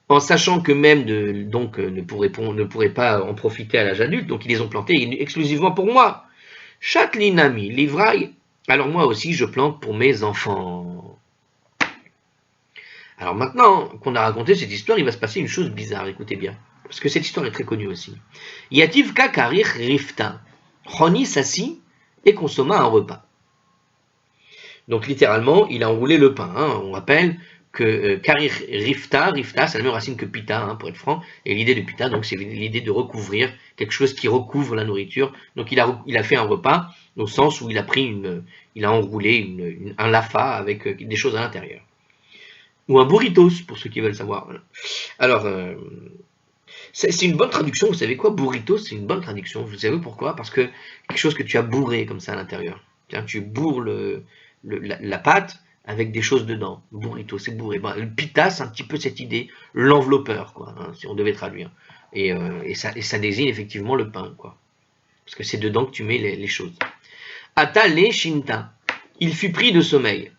en sachant que même ne pourraient pas en profiter à l'âge adulte, donc ils les ont plantés exclusivement pour moi. Châteli nami, livraille, alors moi aussi je plante pour mes enfants. Alors maintenant qu'on a raconté cette histoire, il va se passer une chose bizarre, écoutez bien, parce que cette histoire est très connue aussi. Yativ kakarich rifta, Choni s'assit et consomma un repas. Donc littéralement, il a enroulé le pain. Hein. On rappelle que karir rifta, c'est la même racine que pita, hein, pour être franc, et l'idée de pita, donc c'est l'idée de recouvrir, quelque chose qui recouvre la nourriture. Donc il a fait un repas, au sens où il a enroulé un lafa avec des choses à l'intérieur. Ou un burritos, pour ceux qui veulent savoir. Alors, c'est une bonne traduction, vous savez quoi? Burritos, c'est une bonne traduction. Vous savez pourquoi? Parce que quelque chose que tu as bourré comme ça à l'intérieur. Tu bourres la pâte avec des choses dedans. Burrito, c'est bourré. Le pita, c'est un petit peu cette idée, l'enveloppeur, quoi, hein, si on devait traduire. Et ça désigne effectivement le pain, quoi. Parce que c'est dedans que tu mets les choses. Ata le shinta. Il fut pris de sommeil.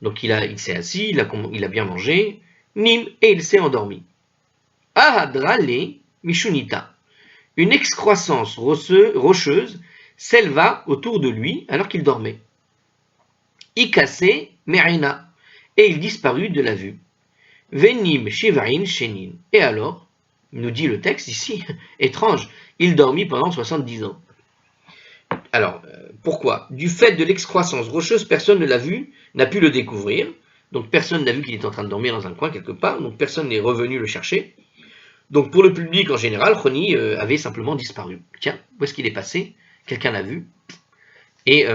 Donc il s'est assis, il a bien mangé, nim, et il s'est endormi. Ahadra le mishunita. Une excroissance rocheuse s'éleva autour de lui alors qu'il dormait. Ikase merina. Et il disparut de la vue. Venim shivarin shenin. Et alors, nous dit le texte ici, étrange, il dormit pendant 70 ans. Alors, pourquoi? Du fait de l'excroissance rocheuse, personne ne l'a vu, n'a pu le découvrir. Donc personne n'a vu qu'il était en train de dormir dans un coin quelque part, donc personne n'est revenu le chercher. Donc pour le public en général, Choni avait simplement disparu. Tiens, où est-ce qu'il est passé? Quelqu'un l'a vu. Et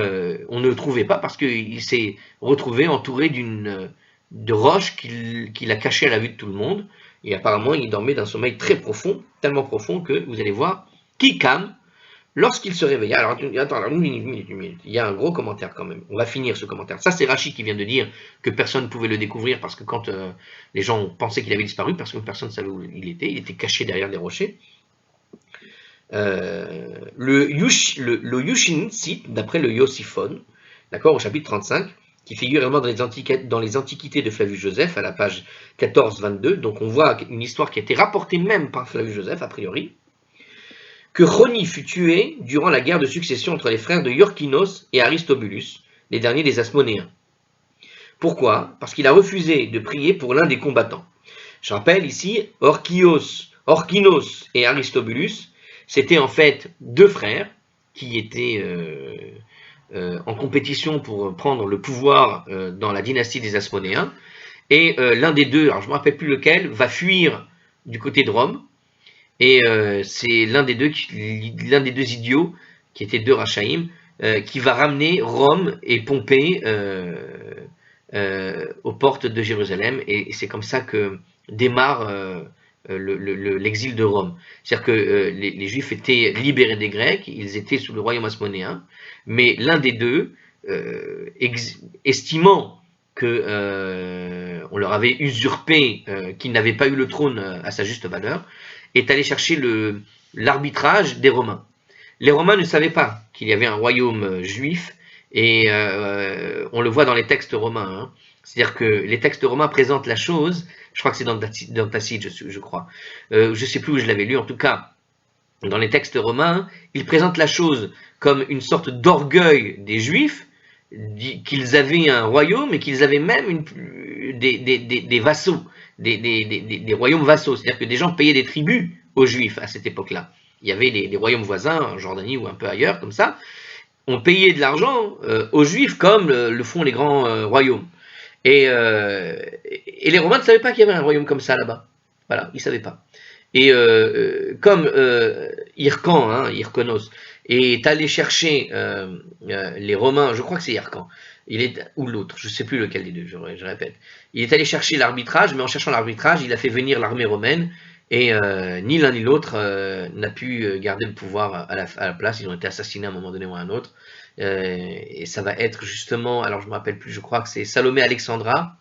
on ne le trouvait pas parce qu'il s'est retrouvé entouré de roches qu'il a cachées à la vue de tout le monde. Et apparemment, il dormait d'un sommeil très profond, tellement profond que, vous allez voir, Kikam, lorsqu'il se réveilla, alors attends, une minute, il y a un gros commentaire quand même, on va finir ce commentaire. Ça c'est Rashi qui vient de dire que personne ne pouvait le découvrir parce que quand les gens pensaient qu'il avait disparu, parce que personne ne savait où il était caché derrière des rochers. Le Yushin cite, d'après le Yosiphon, d'accord, au chapitre 35, qui figure également dans les Antiquités de Flavius Joseph, à la page 14-22. Donc on voit une histoire qui a été rapportée même par Flavius Joseph, a priori, que Chrony fut tué durant la guerre de succession entre les frères de Iorkinos et Aristobulus, les derniers des Asmonéens. Pourquoi? Parce qu'il a refusé de prier pour l'un des combattants. Je rappelle ici, Orkinos et Aristobulus, c'était en fait deux frères qui étaient en compétition pour prendre le pouvoir dans la dynastie des Asmonéens. Et l'un des deux, alors je ne me rappelle plus lequel, va fuir du côté de Rome. Et c'est l'un des deux idiots, qui étaient deux Rachaïm, qui va ramener Rome et Pompée aux portes de Jérusalem. Et c'est comme ça que démarre l'exil de Rome. C'est-à-dire que les Juifs étaient libérés des Grecs, ils étaient sous le royaume asmonéen, mais l'un des deux, estimant que on leur avait usurpé, qu'ils n'avaient pas eu le trône à sa juste valeur, est allé chercher l'arbitrage des Romains. Les Romains ne savaient pas qu'il y avait un royaume juif, et on le voit dans les textes romains. Hein. C'est-à-dire que les textes romains présentent la chose, je crois que c'est dans Tacite, je crois. Je ne sais plus où je l'avais lu, en tout cas, dans les textes romains, ils présentent la chose comme une sorte d'orgueil des Juifs, qu'ils avaient un royaume et qu'ils avaient même des vassaux, des royaumes vassaux. C'est-à-dire que des gens payaient des tributs aux Juifs à cette époque-là. Il y avait des royaumes voisins, en Jordanie ou un peu ailleurs, comme ça. On payait de l'argent aux Juifs comme le font les grands royaumes. Et les Romains ne savaient pas qu'il y avait un royaume comme ça là-bas. Voilà, ils ne savaient pas. Et comme Hyrcanos, est allé chercher les Romains, je crois que c'est Hyrcan, ou l'autre, je ne sais plus lequel des deux, je répète. Il est allé chercher l'arbitrage, mais en cherchant l'arbitrage, il a fait venir l'armée romaine, et ni l'un ni l'autre n'a pu garder le pouvoir à la place. Ils ont été assassinés à un moment donné ou à un autre. Et ça va être justement, alors je ne me rappelle plus, je crois que c'est Salomé Alexandra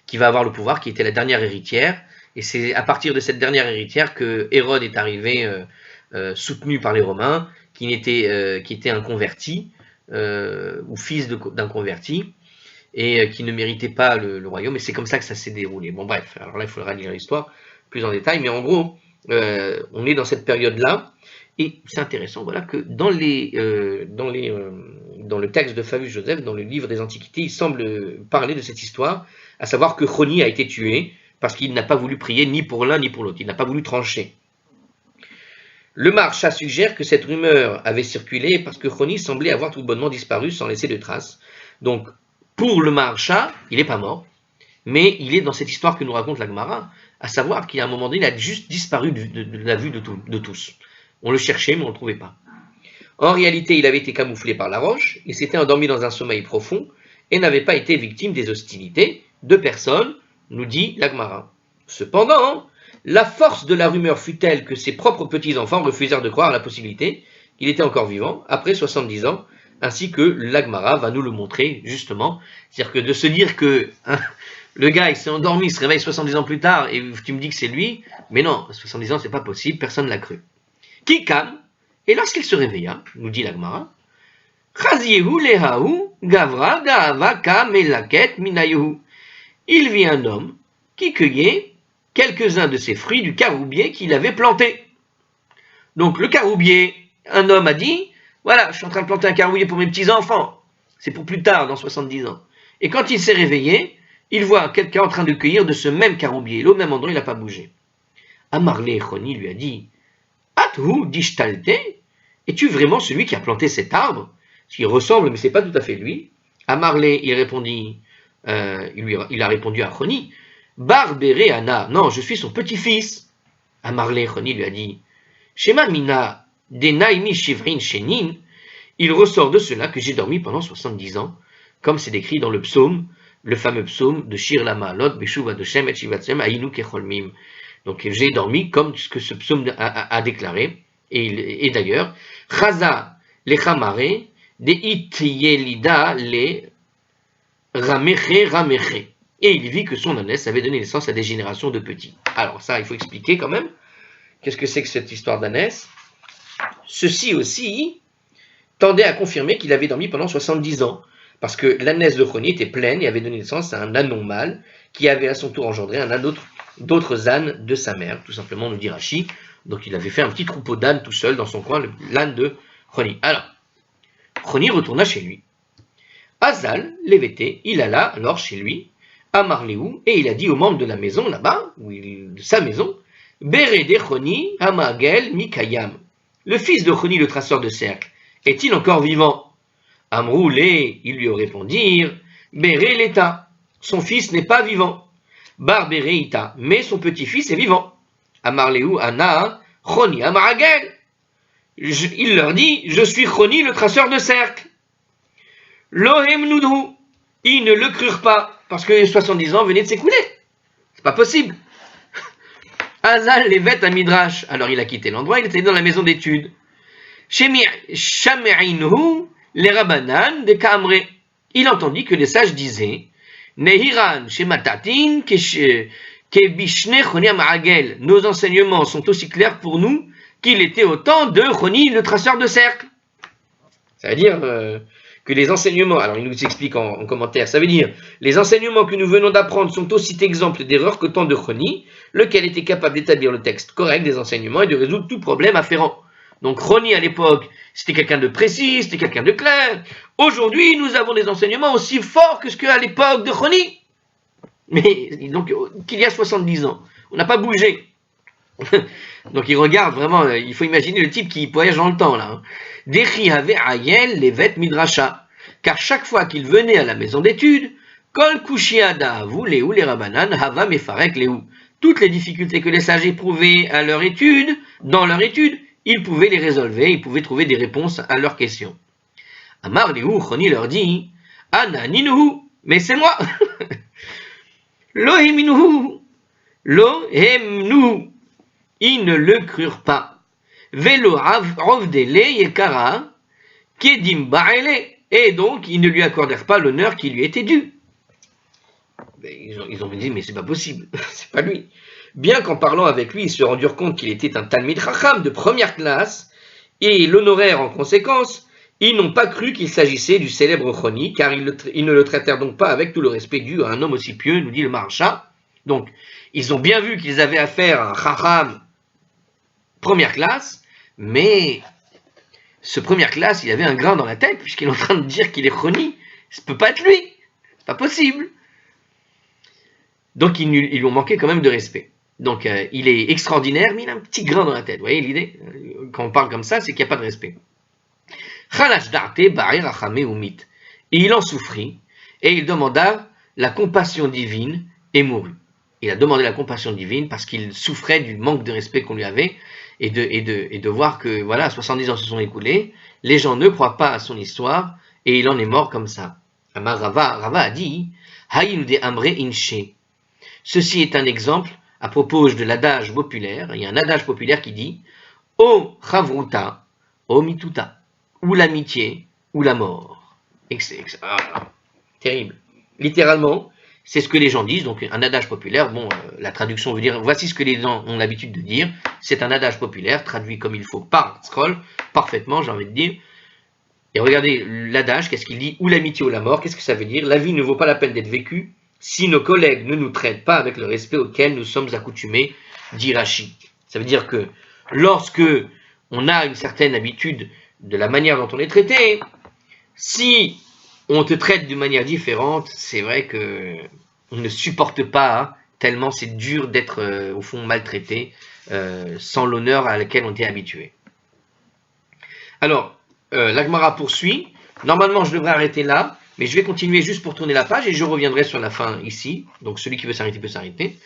qui va avoir le pouvoir, qui était la dernière héritière. Et c'est à partir de cette dernière héritière que Hérode est arrivé, soutenu par les Romains, qui était un converti, ou fils d'un converti, et qui ne méritait pas le royaume. Et c'est comme ça que ça s'est déroulé. Bon bref, alors là il faudra lire l'histoire plus en détail, mais en gros, on est dans cette période-là, et c'est intéressant, voilà, que dans le texte de Flavius Joseph, dans le livre des Antiquités, il semble parler de cette histoire, à savoir que Chrony a été tué, parce qu'il n'a pas voulu prier ni pour l'un ni pour l'autre, il n'a pas voulu trancher. Le Maharsha suggère que cette rumeur avait circulé parce que Chrony semblait avoir tout bonnement disparu sans laisser de traces. Donc, pour le Maharsha, il n'est pas mort, mais il est dans cette histoire que nous raconte la Gemara, à savoir qu'à un moment donné, il a juste disparu de la vue de tous. On le cherchait, mais on ne le trouvait pas. En réalité, il avait été camouflé par la roche, il s'était endormi dans un sommeil profond, et n'avait pas été victime des hostilités de personne, nous dit la Gemara. Cependant, la force de la rumeur fut telle que ses propres petits-enfants refusèrent de croire à la possibilité qu'il était encore vivant, après 70 ans, ainsi que la Gemara va nous le montrer, justement. C'est-à-dire que de se dire que le gars, il s'est endormi, il se réveille 70 ans plus tard, et tu me dis que c'est lui, mais non, 70 ans, c'est pas possible, personne ne l'a cru. Kikam, et lorsqu'il se réveilla, nous dit la Gemara, Chaziehu lehahu gavra ga'avaka melaket minayehu. Il vit un homme qui cueillait quelques-uns de ses fruits du caroubier qu'il avait planté. Donc le caroubier, un homme a dit, voilà, je suis en train de planter un caroubier pour mes petits-enfants, c'est pour plus tard, dans 70 ans. Et quand il s'est réveillé, il voit quelqu'un en train de cueillir de ce même caroubier, au même endroit, il n'a pas bougé. Amarlé Chrony lui a dit, Athu dishtalte, es-tu vraiment celui qui a planté cet arbre? Il ressemble, mais ce n'est pas tout à fait lui. Amarlé, il a répondu à Chrony, Barbéré Anna, non, je suis son petit-fils. Amarlé Chrony lui a dit, Shema Mina, Denaimi Shivrin Shenin, il ressort de cela que j'ai dormi pendant 70 ans, comme c'est décrit dans le psaume, le fameux psaume de Shir Lama Lot, Beshuva de Shem et Shivatsem, Aïnou Kecholmim. Donc j'ai dormi comme ce que ce psaume a déclaré, et d'ailleurs, Chaza Lechamare, De Ityelida Le Rameche Rameche. Et il vit que son ânesse avait donné naissance à des générations de petits. Alors ça, il faut expliquer quand même. Qu'est-ce que c'est que cette histoire d'ânesse? Ceci aussi tendait à confirmer qu'il avait dormi pendant 70 ans. parce que l'ânesse de Choni était pleine et avait donné naissance à un ânon mâle qui avait à son tour engendré un âne d'autres ânes de sa mère, tout simplement, nous dit Rashi. Donc il avait fait un petit troupeau d'ânes tout seul dans son coin, l'âne de Choni. Alors, Choni retourna chez lui. Azal, l'évété, il alla alors chez lui, à Marléou, et il a dit aux membres de la maison, là-bas, de sa maison, Bérédé Choni, Amagel, Mikayam. Le fils de Choni, le traceur de cercle, est-il encore vivant? Amroulé, ils lui répondirent, Béré l'état, son fils n'est pas vivant. Bar Béréita, mais son petit-fils est vivant. Amarléou, Anna, Choni, Amaragel. Il leur dit, je suis Choni, le traceur de cercle. Lohem Noudrou, ils ne le crurent pas, parce que les 70 ans venaient de s'écouler. C'est pas possible. Azal l'évêque à Midrash, alors il a quitté l'endroit, il était dans la maison d'études. Shame'inhu, les Rabbanan de Kamre. Il entendit que les sages disaient, Nehiran, Shematatin, Kebishne Choni Amagel. Nos enseignements sont aussi clairs pour nous qu'il était au temps de Choni, le traceur de cercle. Ça veut dire que les enseignements, alors il nous explique en commentaire, ça veut dire, les enseignements que nous venons d'apprendre sont aussi exemples d'erreurs qu'au temps de Choni, lequel était capable d'établir le texte correct des enseignements et de résoudre tout problème afférent. Donc Choni à l'époque, c'était quelqu'un de précis, c'était quelqu'un de clair. Aujourd'hui, nous avons des enseignements aussi forts que ce qu'à l'époque de Choni. Mais donc, qu'il y a 70 ans, on n'a pas bougé. Donc il regarde vraiment, il faut imaginer le type qui voyage dans le temps là. Dechi avait Ayel levet midrasha, car chaque fois qu'il venait à la maison d'études, kol kushiada voulez ou les rabanan hava mefarek lehu. Toutes les difficultés que les sages éprouvaient à leur étude, dans leur étude, ils pouvaient les résolver, ils pouvaient trouver des réponses à leurs questions. Amar lehu, Choni leur dit, Ana ninuhu, mais c'est moi. Lo heminuhu, lo hemnuhu. Ils ne le crurent pas. Velo rovdele yekara kedim baele. Et donc, ils ne lui accordèrent pas l'honneur qui lui était dû. Ils ont dit, mais c'est pas possible, c'est pas lui. Bien qu'en parlant avec lui, ils se rendurent compte qu'il était un Talmid Chacham de première classe, et l'honorèrent en conséquence, ils n'ont pas cru qu'il s'agissait du célèbre Choni, car ils ne le traitèrent donc pas avec tout le respect dû à un homme aussi pieux, nous dit le Maharsha. Donc, ils ont bien vu qu'ils avaient affaire à un Chacham première classe, mais ce première classe, il avait un grain dans la tête, puisqu'il est en train de dire qu'il est Choni. Ça ne peut pas être lui, c'est pas possible. Donc ils lui ont manqué quand même de respect. Donc il est extraordinaire, mais il a un petit grain dans la tête. Vous voyez l'idée? Quand on parle comme ça, c'est qu'il n'y a pas de respect. Et il en souffrit, et il demanda la compassion divine, et mourut. Il a demandé la compassion divine parce qu'il souffrait du manque de respect qu'on lui avait, et de voir que, voilà, 70 ans se sont écoulés, les gens ne croient pas à son histoire, et il en est mort comme ça. Amar Rava a dit, Haïm de Amre Inche. Ceci est un exemple à propos de l'adage populaire. Il y a un adage populaire qui dit, O Chavruta, O Mituta, ou l'amitié, ou la mort. Terrible. Littéralement, c'est ce que les gens disent, donc un adage populaire, bon, la traduction veut dire, voici ce que les gens ont l'habitude de dire, c'est un adage populaire, traduit comme il faut par Scroll, parfaitement, j'ai envie de dire. Et regardez l'adage, qu'est-ce qu'il dit? Ou l'amitié ou la mort, qu'est-ce que ça veut dire? La vie ne vaut pas la peine d'être vécue si nos collègues ne nous traitent pas avec le respect auquel nous sommes accoutumés, dit Rashi. Ça veut dire que lorsque on a une certaine habitude de la manière dont on est traité, si on te traite d'une manière différente, c'est vrai que on ne supporte pas, hein, tellement c'est dur d'être au fond maltraité sans l'honneur à laquelle on était habitué. Alors, l'Agmara poursuit. Normalement, je devrais arrêter là, mais je vais continuer juste pour tourner la page et je reviendrai sur la fin ici. Donc, celui qui veut s'arrêter peut s'arrêter.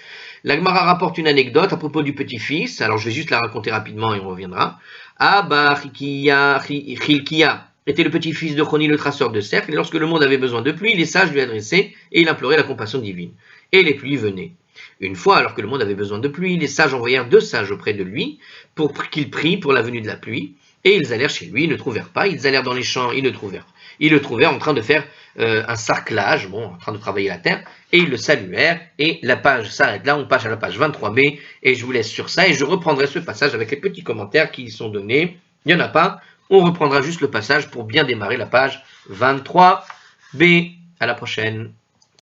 L'Agmara rapporte une anecdote à propos du petit-fils. Alors, je vais juste la raconter rapidement et on reviendra. Abba Chilkia était le petit-fils de Choni, le traceur de cercle, et lorsque le monde avait besoin de pluie, les sages lui adressaient et il implorait la compassion divine. Et les pluies venaient. Une fois, alors que le monde avait besoin de pluie, les sages envoyèrent 2 sages auprès de lui pour qu'il prie pour la venue de la pluie. Et ils allèrent chez lui, ils ne trouvèrent pas. Ils allèrent dans les champs, ils ne trouvèrent. Ils le trouvèrent en train de faire un sarclage, bon, en train de travailler la terre, et ils le saluèrent. Et la page s'arrête là, on passe à la page 23b, et je vous laisse sur ça, et je reprendrai ce passage avec les petits commentaires qui y sont donnés. Il n'y en a pas, on reprendra juste le passage pour bien démarrer la page 23. B. À la prochaine.